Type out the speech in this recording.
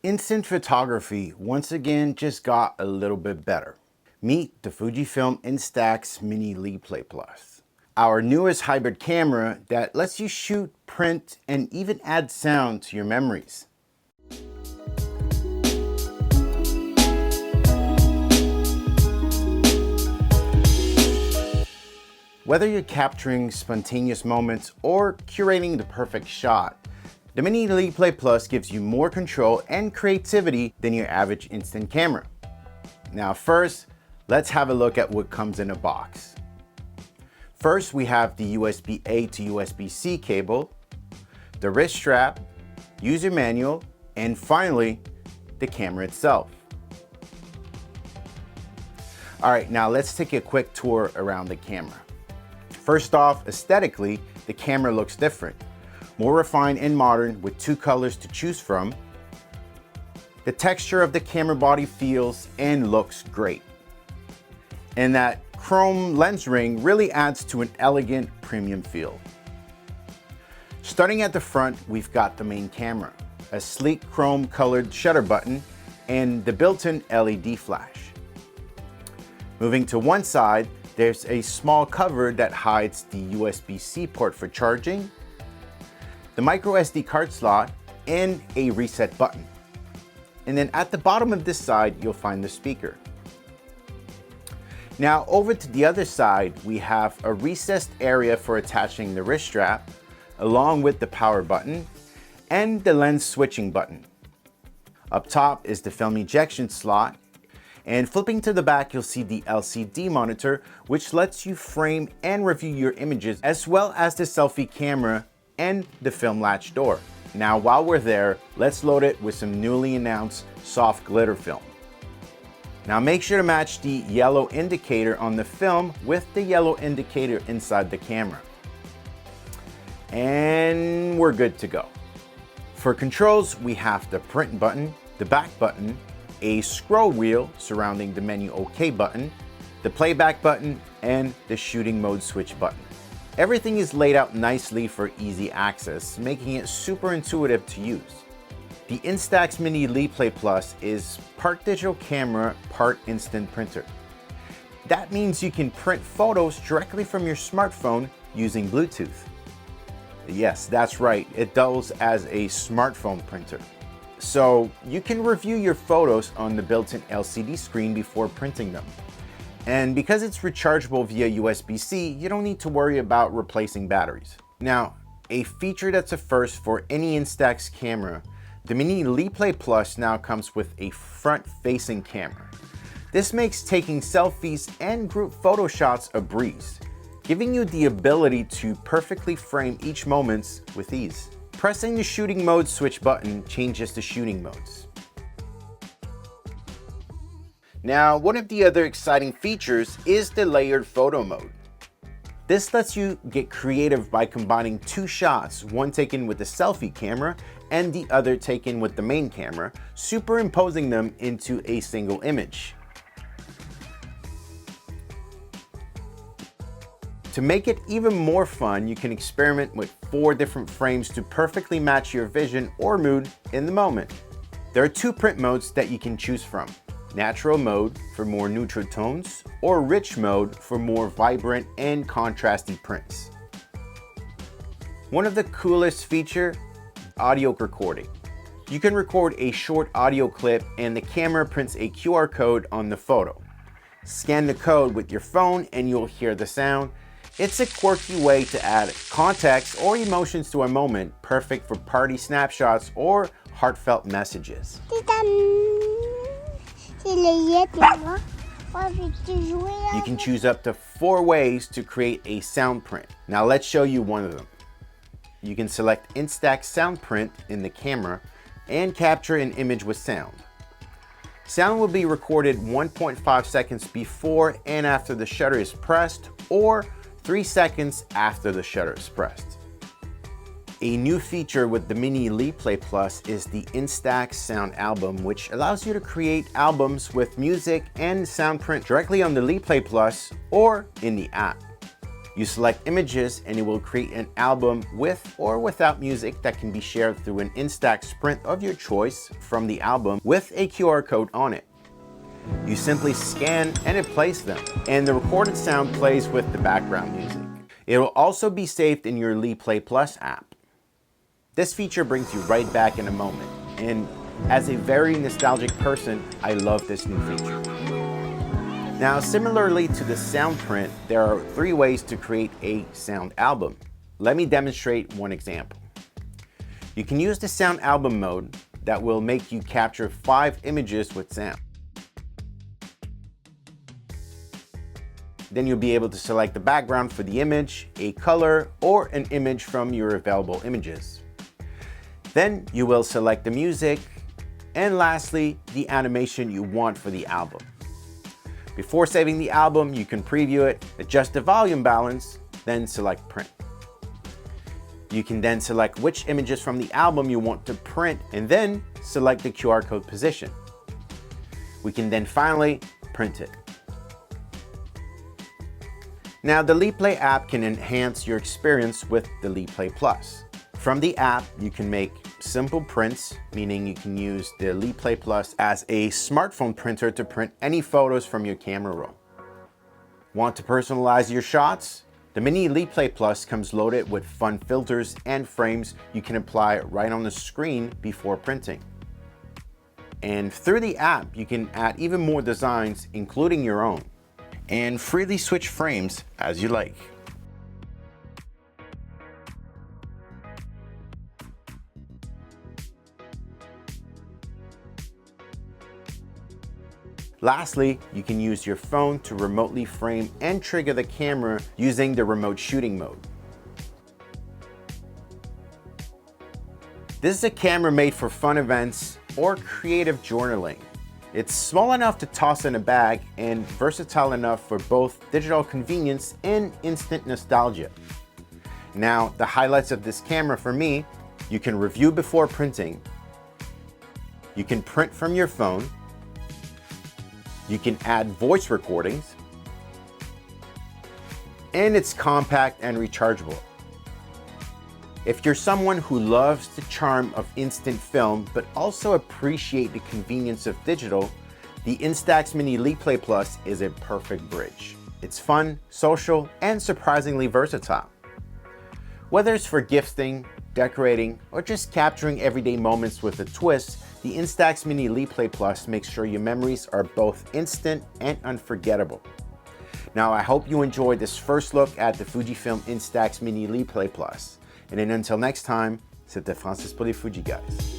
Instant photography once again just got a little bit better. Meet the Fujifilm Instax Mini LiPlay Plus, our newest hybrid camera that lets you shoot, print, and even add sound to your memories. Whether you're capturing spontaneous moments or curating the perfect shot, the Mini LiPlay Plus gives you more control and creativity than your average instant camera. Now first, let's have a look at what comes in a box. First, we have the USB-A to USB-C cable, the wrist strap, user manual, and finally, the camera itself. All right, now let's take a quick tour around the camera. First off, aesthetically, the camera looks different. More refined and modern with two colors to choose from. The texture of the camera body feels and looks great. And that chrome lens ring really adds to an elegant premium feel. Starting at the front, we've got the main camera, a sleek chrome colored shutter button, and the built-in LED flash. Moving to one side, there's a small cover that hides the USB-C port for charging, the micro SD card slot, and a reset button. And then at the bottom of this side, you'll find the speaker. Now over to the other side, we have a recessed area for attaching the wrist strap, along with the power button and the lens switching button. Up top is the film ejection slot. And flipping to the back, you'll see the LCD monitor, which lets you frame and review your images, as well as the selfie camera and the film latch door. Now, while we're there, let's load it with some newly announced soft glitter film. Now make sure to match the yellow indicator on the film with the yellow indicator inside the camera. And we're good to go. For controls, we have the print button, the back button, a scroll wheel surrounding the menu OK button, the playback button, and the shooting mode switch button. Everything is laid out nicely for easy access, making it super intuitive to use. The Instax Mini LiPlay Plus is part digital camera, part instant printer. That means you can print photos directly from your smartphone using Bluetooth. Yes, that's right, it doubles as a smartphone printer. So you can review your photos on the built-in LCD screen before printing them. And because it's rechargeable via USB-C, you don't need to worry about replacing batteries. Now, a feature that's a first for any Instax camera, the Mini LiPlay Plus now comes with a front-facing camera. This makes taking selfies and group photo shots a breeze, giving you the ability to perfectly frame each moment with ease. Pressing the shooting mode switch button changes the shooting modes. Now, one of the other exciting features is the layered photo mode. This lets you get creative by combining two shots, one taken with the selfie camera and the other taken with the main camera, superimposing them into a single image. To make it even more fun, you can experiment with 4 different frames to perfectly match your vision or mood in the moment. There are 2 print modes that you can choose from. Natural mode for more neutral tones, or rich mode for more vibrant and contrasty prints. One of the coolest features, audio recording. You can record a short audio clip and the camera prints a QR code on the photo. Scan the code with your phone and you'll hear the sound. It's a quirky way to add context or emotions to a moment, perfect for party snapshots or heartfelt messages. You can choose up to 4 ways to create a sound print. Now let's show you one of them. You can select Instax Sound Print in the camera and capture an image with sound. Sound will be recorded 1.5 seconds before and after the shutter is pressed, or 3 seconds after the shutter is pressed. A new feature with the Mini LiPlay Plus is the Instax Sound Album, which allows you to create albums with music and sound print directly on the LiPlay Plus or in the app. You select images and it will create an album with or without music that can be shared through an instax print of your choice from the album with a QR code on it. You simply scan and it plays them, and the recorded sound plays with the background music. It will also be saved in your LiPlay Plus app. This feature brings you right back in a moment, and as a very nostalgic person, I love this new feature. Now, similarly to the sound print, there are 3 ways to create a sound album. Let me demonstrate one example. You can use the sound album mode that will make you capture 5 images with sound. Then you'll be able to select the background for the image, a color, or an image from your available images. Then you will select the music, and lastly, the animation you want for the album. Before saving the album, you can preview it, adjust the volume balance, then select print. You can then select which images from the album you want to print and then select the QR code position. We can then finally print it. Now, the LiPlay app can enhance your experience with the LiPlay Plus. From the app, you can make simple prints, meaning you can use the LiPlay Plus as a smartphone printer to print any photos from your camera roll. Want to personalize your shots? The mini LiPlay Plus comes loaded with fun filters and frames you can apply right on the screen before printing. And through the app, you can add even more designs, including your own, and freely switch frames as you like. Lastly, you can use your phone to remotely frame and trigger the camera using the remote shooting mode. This is a camera made for fun events or creative journaling. It's small enough to toss in a bag and versatile enough for both digital convenience and instant nostalgia. Now, the highlights of this camera for me: you can review before printing, you can print from your phone, you can add voice recordings, and it's compact and rechargeable. If you're someone who loves the charm of instant film but also appreciate the convenience of digital, the Instax Mini LiPlay Plus is a perfect bridge. It's fun, social, and surprisingly versatile. Whether it's for gifting, decorating, or just capturing everyday moments with a twist, the Instax Mini LiPlay Plus makes sure your memories are both instant and unforgettable. Now, I hope you enjoyed this first look at the Fujifilm Instax Mini LiPlay Plus. And then until next time, c'était Francis Bellefeuille, guys.